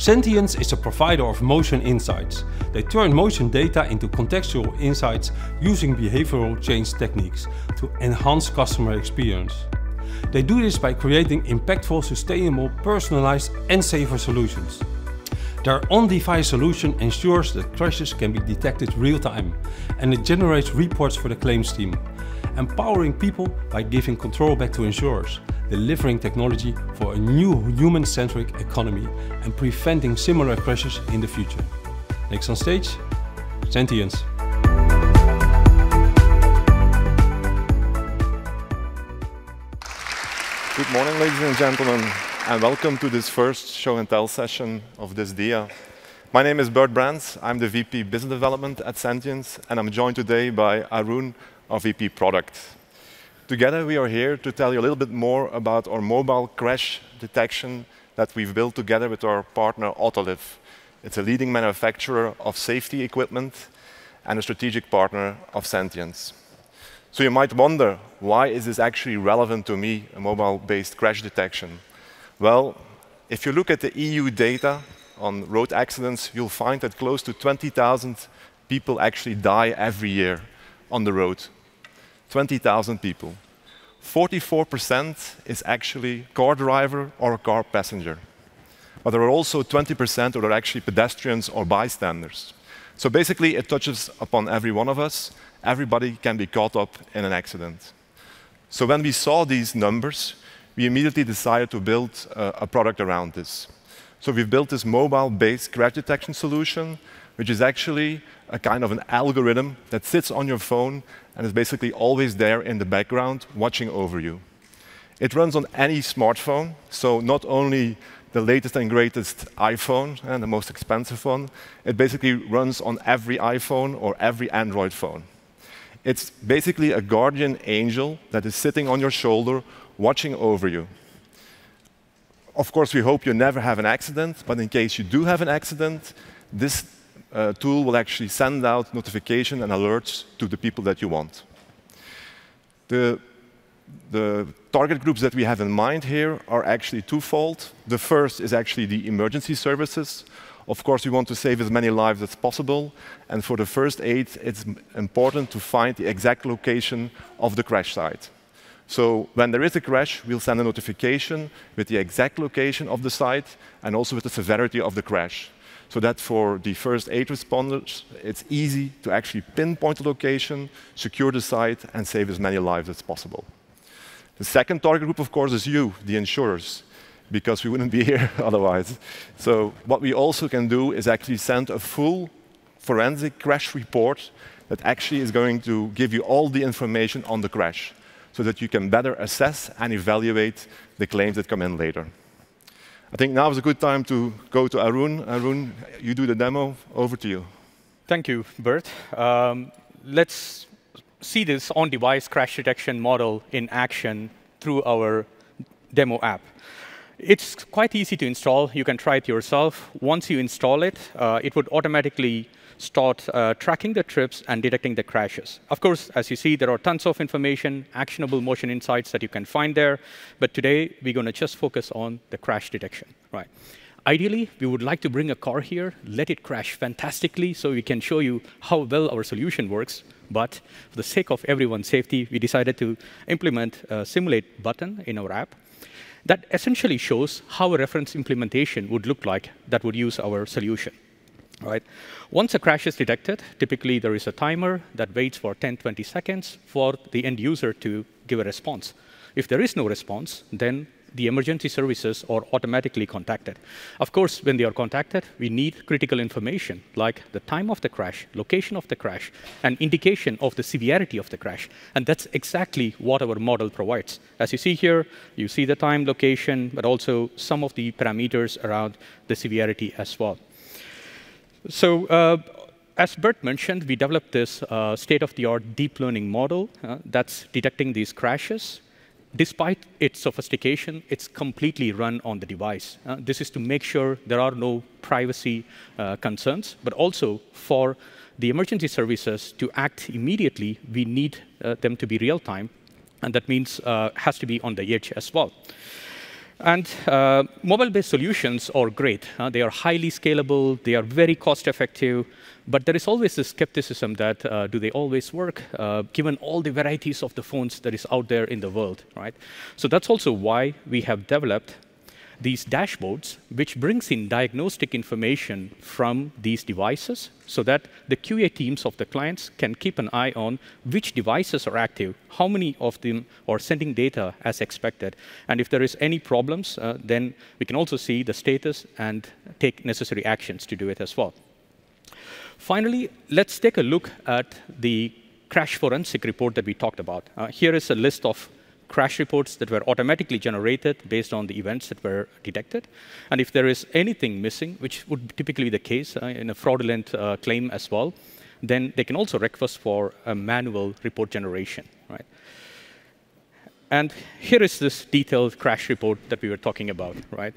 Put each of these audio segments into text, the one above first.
Sentiance is a provider of motion insights. They turn motion data into contextual insights using behavioral change techniques to enhance customer experience. They do this by creating impactful, sustainable, personalized and safer solutions. Their on-device solution ensures that crashes can be detected real-time, and it generates reports for the claims team, empowering people by giving control back to insurers, delivering technology for a new human-centric economy and preventing similar crashes in the future. Next on stage, Sentiance. Good morning, ladies and gentlemen, and welcome to this first show and tell session of this DIA. My name is Bert Brands. I'm the VP Business Development at Sentiance, and I'm joined today by Arun, our VP Product. Together, we are here to tell you a little bit more about our mobile crash detection that we've built together with our partner Autoliv. It's a leading manufacturer of safety equipment and a strategic partner of Sentiance. So you might wonder, why is this actually relevant to me, a mobile-based crash detection? Well, if you look at the EU data on road accidents, you'll find that close to 20,000 people actually die every year on the road. 20,000 people. 44% is actually car driver or a car passenger. But there are also 20% that are actually pedestrians or bystanders. So basically, it touches upon every one of us. Everybody can be caught up in an accident. So when we saw these numbers, we immediately decided to build a product around this. So we've built this mobile-based crash detection solution, which is actually a kind of an algorithm that sits on your phone and is basically always there in the background, watching over you. It runs on any smartphone, so not only the latest and greatest iPhone and the most expensive one, it basically runs on every iPhone or every Android phone. It's basically a guardian angel that is sitting on your shoulder, watching over you. Of course, we hope you never have an accident, but in case you do have an accident, this tool will actually send out notification and alerts to the people that you want. The target groups that we have in mind here are actually twofold. The first is actually the emergency services. Of course, we want to save as many lives as possible. And for the first aid, it's important to find the exact location of the crash site. So when there is a crash, we'll send a notification with the exact location of the site and also with the severity of the crash. So that for the first aid responders, it's easy to actually pinpoint the location, secure the site, and save as many lives as possible. The second target group, of course, is you, the insurers, because we wouldn't be here otherwise. So what we also can do is actually send a full forensic crash report that actually is going to give you all the information on the crash so that you can better assess and evaluate the claims that come in later. I think now is a good time to go to Arun. Arun, you do the demo. Over to you. Thank you, Bert. Let's see this on-device crash detection model in action through our demo app. It's quite easy to install. You can try it yourself. Once you install it, it would automatically start tracking the trips and detecting the crashes. Of course, as you see, there are tons of information, actionable motion insights that you can find there. But today, we're going to just focus on the crash detection. Right. Ideally, we would like to bring a car here, let it crash fantastically, so we can show you how well our solution works. But for the sake of everyone's safety, we decided to implement a simulate button in our app that essentially shows how a reference implementation would look like that would use our solution. Right. Once a crash is detected, typically there is a timer that waits for 10-20 seconds for the end user to give a response. If there is no response, then the emergency services are automatically contacted. Of course, when they are contacted, we need critical information like the time of the crash, location of the crash, and indication of the severity of the crash. And that's exactly what our model provides. As you see here, you see the time, location, but also some of the parameters around the severity as well. So as Bert mentioned, we developed this state-of-the-art deep learning model that's detecting these crashes. Despite its sophistication, it's completely run on the device. This is to make sure there are no privacy concerns, but also for the emergency services to act immediately, we need them to be real-time, and that means has to be on the edge as well. And mobile-based solutions are great. They are highly scalable. They are very cost-effective. But there is always this skepticism that do they always work, given all the varieties of the phones that is out there in the world, right? So that's also why we have developed these dashboards, which brings in diagnostic information from these devices so that the QA teams of the clients can keep an eye on which devices are active, how many of them are sending data as expected. And if there is any problems, then we can also see the status and take necessary actions to do it as well. Finally, let's take a look at the crash forensic report that we talked about. Here is a list of crash reports that were automatically generated based on the events that were detected. And if there is anything missing, which would typically be the case in a fraudulent claim as well, then they can also request for a manual report generation, right? And here is this detailed crash report that we were talking about, right?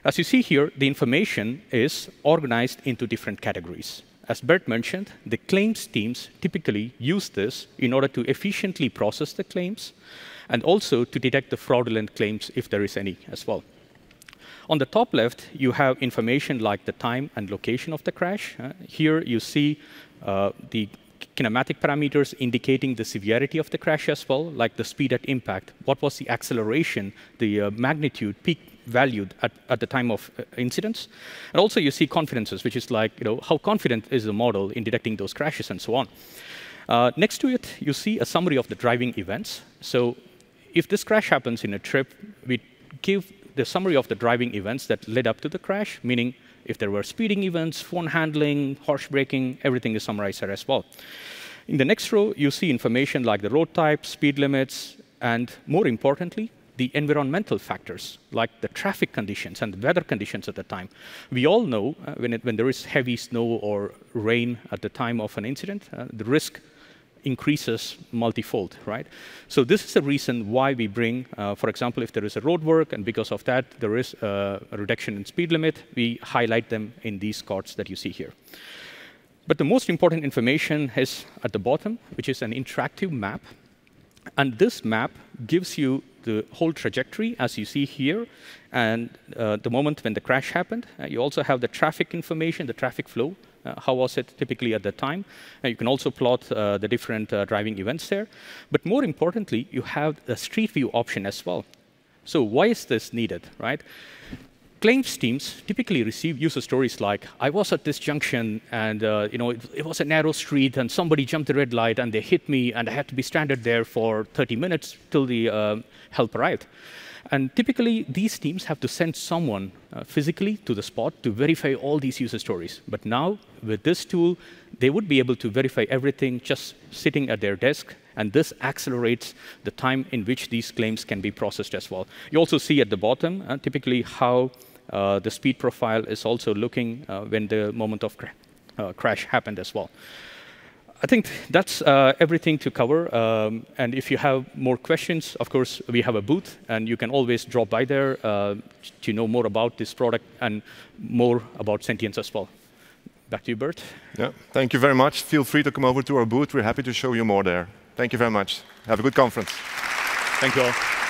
As you see here, the information is organized into different categories. As Bert mentioned, the claims teams typically use this in order to efficiently process the claims and also to detect the fraudulent claims if there is any as well. On the top left, you have information like the time and location of the crash. Here you see the kinematic parameters indicating the severity of the crash as well, like the speed at impact. What was the acceleration, the magnitude, peak value at the time of incidents? And also you see confidences, which is like how confident is the model in detecting those crashes and so on. Next to it, you see a summary of the driving events. So if this crash happens in a trip, we give the summary of the driving events that led up to the crash, meaning if there were speeding events, phone handling, harsh braking, everything is summarized there as well. In the next row, you see information like the road type, speed limits, and more importantly, the environmental factors, like the traffic conditions and the weather conditions at the time. We all know when there is heavy snow or rain at the time of an incident, the risk increases multifold, right? So this is the reason why we bring, for example, if there is a road work and because of that there is a reduction in speed limit, we highlight them in these cards that you see here. But the most important information is at the bottom, which is an interactive map. And this map gives you the whole trajectory, as you see here, and the moment when the crash happened. You also have the traffic information, the traffic flow. How was it typically at the time? You can also plot the different driving events there. But more importantly, you have the street view option as well. So why is this needed, right? Claims teams typically receive user stories like, I was at this junction and it was a narrow street and somebody jumped the red light and they hit me and I had to be stranded there for 30 minutes till the help arrived. And typically, these teams have to send someone physically to the spot to verify all these user stories. But now, with this tool, they would be able to verify everything just sitting at their desk. And this accelerates the time in which these claims can be processed as well. You also see at the bottom, typically, how the speed profile is also looking when the moment of crash happened as well. I think that's everything to cover. And if you have more questions, of course, we have a booth, and you can always drop by there to know more about this product and more about Sentiance as well. Back to you, Bert. Yeah, thank you very much. Feel free to come over to our booth. We're happy to show you more there. Thank you very much. Have a good conference. Thank you all.